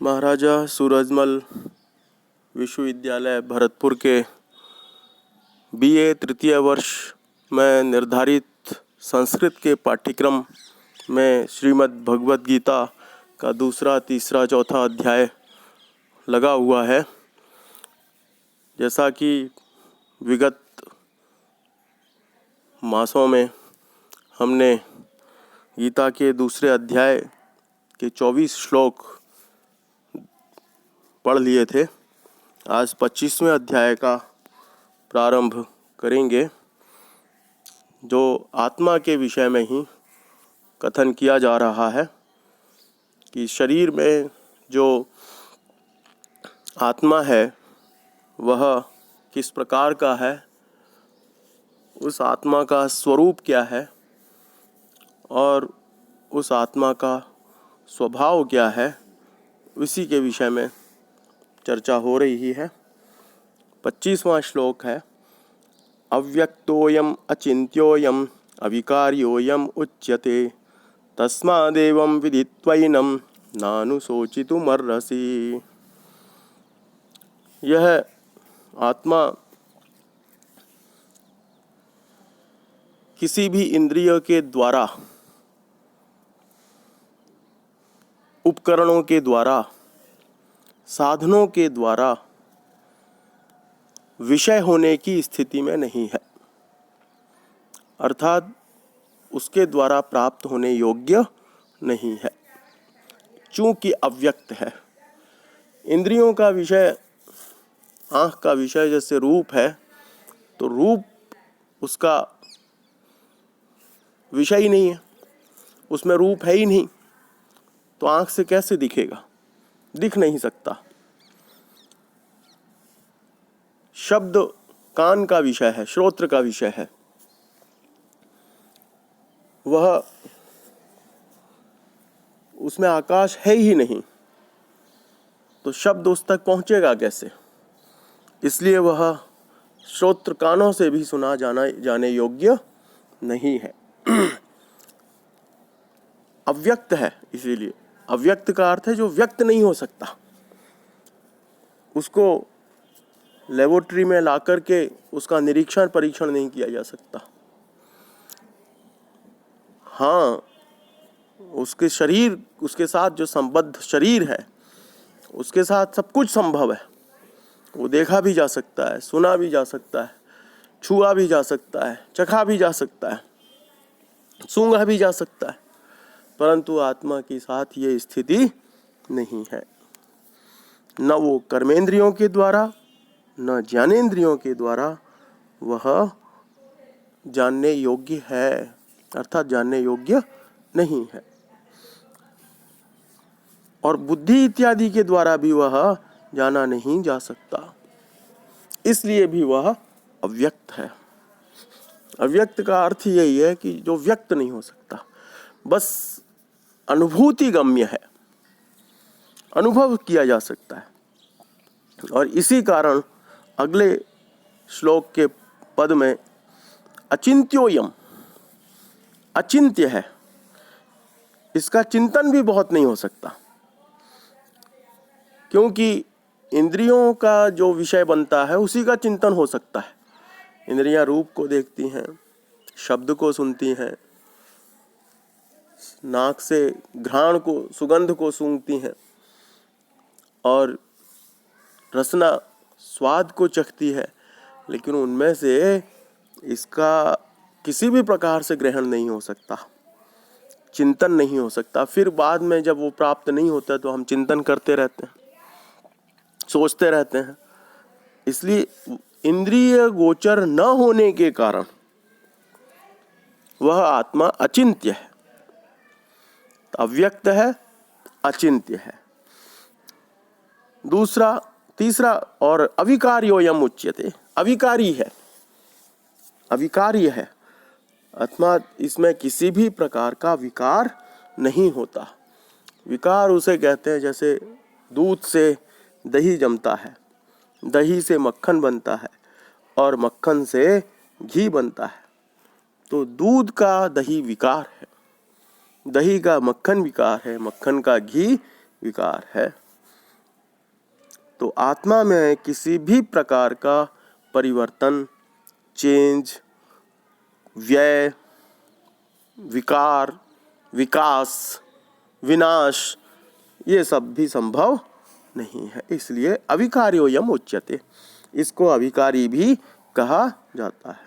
महाराजा सूरजमल विश्वविद्यालय भरतपुर के बीए तृतीय वर्ष में निर्धारित संस्कृत के पाठ्यक्रम में श्रीमद् भगवद गीता का दूसरा, तीसरा, चौथा अध्याय लगा हुआ है। जैसा कि विगत मासों में हमने गीता के दूसरे अध्याय के 24 श्लोक पढ़ लिए थे, आज 25वें अध्याय का प्रारंभ करेंगे, जो आत्मा के विषय में ही कथन किया जा रहा है कि शरीर में जो आत्मा है वह किस प्रकार का है, उस आत्मा का स्वरूप क्या है और उस आत्मा का स्वभाव क्या है, उसी के विषय में चर्चा हो रही है। 25वां श्लोक है, अव्यक्तोयम अचिन्त्योयम अविकार्योयम उच्यते तस्मादेवं विदित्वैनं नानुशोचितुमर्हसि। यह आत्मा किसी भी इंद्रिय के द्वारा, उपकरणों के द्वारा, साधनों के द्वारा विषय होने की स्थिति में नहीं है, अर्थात उसके द्वारा प्राप्त होने योग्य नहीं है, चूंकि अव्यक्त है। इंद्रियों का विषय, आँख का विषय जैसे रूप है, तो रूप उसका विषय ही नहीं है, उसमें रूप है ही नहीं, तो आँख से कैसे दिखेगा? दिख नहीं सकता। शब्द कान का विषय है, श्रोत्र का विषय है, वह उसमें आकाश है ही नहीं, तो शब्द उस तक पहुंचेगा कैसे? इसलिए वह श्रोत्र कानों से भी सुना जाने योग्य नहीं है। अव्यक्त है, इसीलिए अव्यक्त का अर्थ है जो व्यक्त नहीं हो सकता। उसको लेबोरेटरी में ला करके उसका निरीक्षण परीक्षण नहीं किया जा सकता। हाँ, उसके शरीर, उसके साथ जो संबद्ध शरीर है, उसके साथ सब कुछ संभव है। वो देखा भी जा सकता है, सुना भी जा सकता है, छुआ भी जा सकता है, चखा भी जा सकता है, सूंघा भी जा सकता है, परंतु आत्मा के साथ ये स्थिति नहीं है। न वो कर्मेंद्रियों के द्वारा, न ज्ञानेंद्रियों के द्वारा वह जानने योग्य है, अर्थात जानने योग्य नहीं है, और बुद्धि इत्यादि के द्वारा भी वह जाना नहीं जा सकता। इसलिए भी वह अव्यक्त है। अव्यक्त का अर्थ यही है कि जो व्यक्त नहीं हो सकता, बस अनुभूति गम्य है, अनुभव किया जा सकता है। और इसी कारण अगले श्लोक के पद में अचिन्त्योयम, अचिंत्य है, इसका चिंतन भी बहुत नहीं हो सकता, क्योंकि इंद्रियों का जो विषय बनता है उसी का चिंतन हो सकता है। इंद्रियां रूप को देखती हैं, शब्द को सुनती हैं, नाक से घ्राण को, सुगंध को सूंघती हैं, और रसना स्वाद को चखती है, लेकिन उनमें से इसका किसी भी प्रकार से ग्रहण नहीं हो सकता, चिंतन नहीं हो सकता। फिर बाद में जब वो प्राप्त नहीं होता तो हम चिंतन करते रहते हैं, सोचते रहते हैं। इसलिए इंद्रिय गोचर न होने के कारण वह आत्मा अचिंत्य है, अव्यक्त है, अचिंत्य है। दूसरा, तीसरा, और अविकार्योयम उच्यते, अविकारी है, अविकार्य है, अर्थात इसमें किसी भी प्रकार का विकार नहीं होता। विकार उसे कहते हैं जैसे दूध से दही जमता है, दही से मक्खन बनता है और मक्खन से घी बनता है, तो दूध का दही विकार है, दही का मक्खन विकार है, मक्खन का घी विकार है। तो आत्मा में किसी भी प्रकार का परिवर्तन, चेंज, व्यय, विकार, विकास, विनाश, ये सब भी संभव नहीं है। इसलिए अविकार्योऽयम् उच्यते, इसको अविकारी भी कहा जाता है।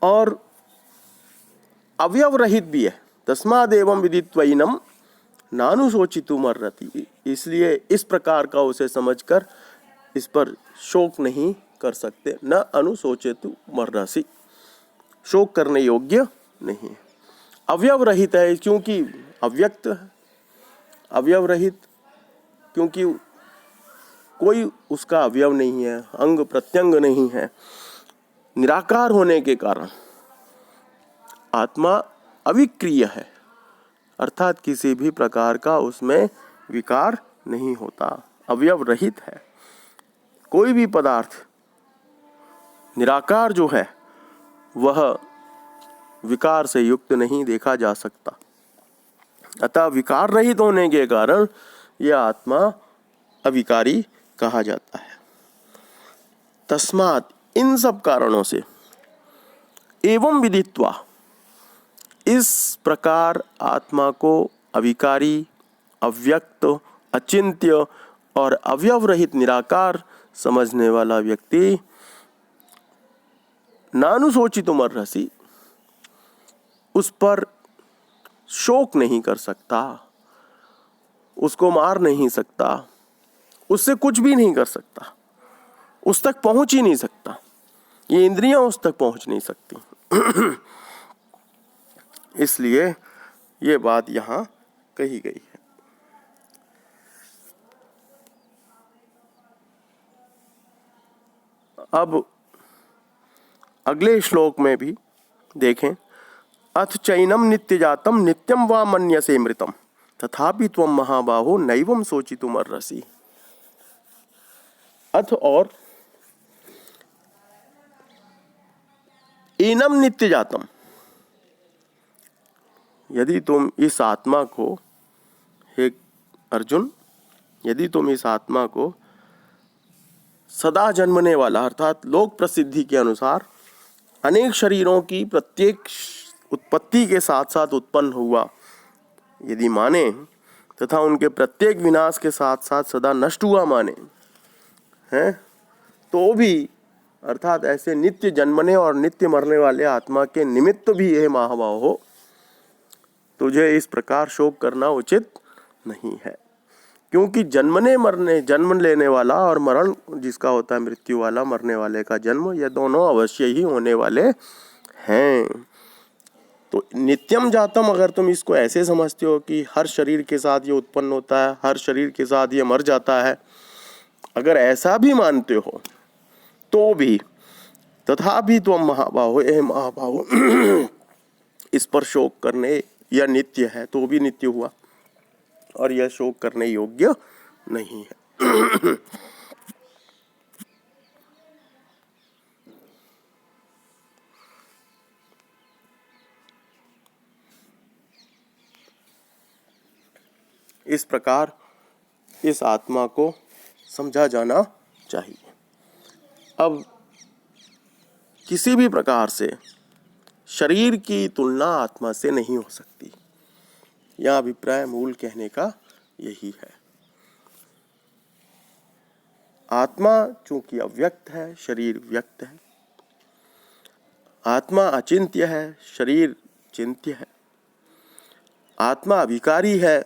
और अवयव रहित भी है। तस्मादेवं विदित्वैनं नानुशोचितुमर्हति, इसलिए इस प्रकार का उसे समझकर इस पर शोक नहीं कर सकते। न अनुशोचितुमर्हसि, शोक करने योग्य नहीं है। अवयव रहित है क्योंकि अव्यक्त है, अवयव रहित क्योंकि कोई उसका अवयव नहीं है, अंग प्रत्यंग नहीं है। निराकार होने के कारण आत्मा अविक्रिय है, अर्थात किसी भी प्रकार का उसमें विकार नहीं होता, अवयव रहित है। कोई भी पदार्थ निराकार जो है वह विकार से युक्त नहीं देखा जा सकता। अतः विकार रहित होने के कारण यह आत्मा अविकारी कहा जाता है। तस्मात्, इन सब कारणों से, एवं विदित्वा, इस प्रकार आत्मा को अविकारी, अव्यक्त, अचिंत्य और अवयव रहित निराकार समझने वाला व्यक्ति नानुशोचितुमर्हसि, उस पर शोक नहीं कर सकता, उसको मार नहीं सकता, उससे कुछ भी नहीं कर सकता, उस तक पहुंच ही नहीं सकता, ये इंद्रियां उस तक पहुंच नहीं सकती। इसलिए ये बात यहाँ कही गई है। अब अगले श्लोक में भी देखें, अथ चैनम नित्य जातम नित्यम वा मन्यसे मृतम तथापि त्वं महाबाहो नैवं शोचितुमर्हसि। अथ और एनम नित्य जातम, यदि तुम इस आत्मा को, हे अर्जुन, यदि तुम इस आत्मा को सदा जन्मने वाला, अर्थात लोक प्रसिद्धि के अनुसार अनेक शरीरों की प्रत्येक उत्पत्ति के साथ साथ उत्पन्न हुआ यदि माने, तथा उनके प्रत्येक विनाश के साथ साथ सदा नष्ट हुआ माने हैं, तो भी, अर्थात ऐसे नित्य जन्मने और नित्य मरने वाले आत्मा के निमित्त भी यह महाभाव हो, तुझे इस प्रकार शोक करना उचित नहीं है। क्योंकि जन्म लेने वाला और मरण जिसका होता है, मृत्यु वाला, मरने वाले का जन्म, ये दोनों अवश्य ही होने वाले हैं। तो नित्यम जातम, अगर तुम इसको ऐसे समझते हो कि हर शरीर के साथ ये उत्पन्न होता है, हर शरीर के साथ ये मर जाता है, अगर ऐसा भी मानते हो तो भी, तथापि त्वं महाबाहो, ए महाबाहो, इस पर शोक करने, यह नित्य है तो भी नित्य हुआ और यह शोक करने योग्य नहीं है। इस प्रकार इस आत्मा को समझा जाना चाहिए। अब किसी भी प्रकार से शरीर की तुलना आत्मा से नहीं हो सकती, यह अभिप्राय मूल कहने का यही है। आत्मा चूंकि अव्यक्त है, शरीर व्यक्त है। आत्मा अचिंत्य है, शरीर चिंत्य है। आत्मा विकारी है,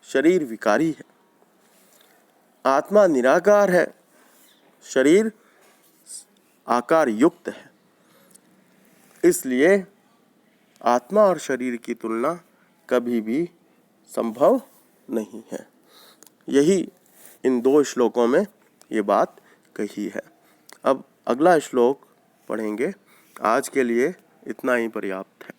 शरीर विकारी है। आत्मा निराकार है, शरीर आकार युक्त है। इसलिए आत्मा और शरीर की तुलना कभी भी संभव नहीं है। यही इन दो श्लोकों में ये बात कही है। अब अगला श्लोक पढ़ेंगे। आज के लिए इतना ही पर्याप्त है।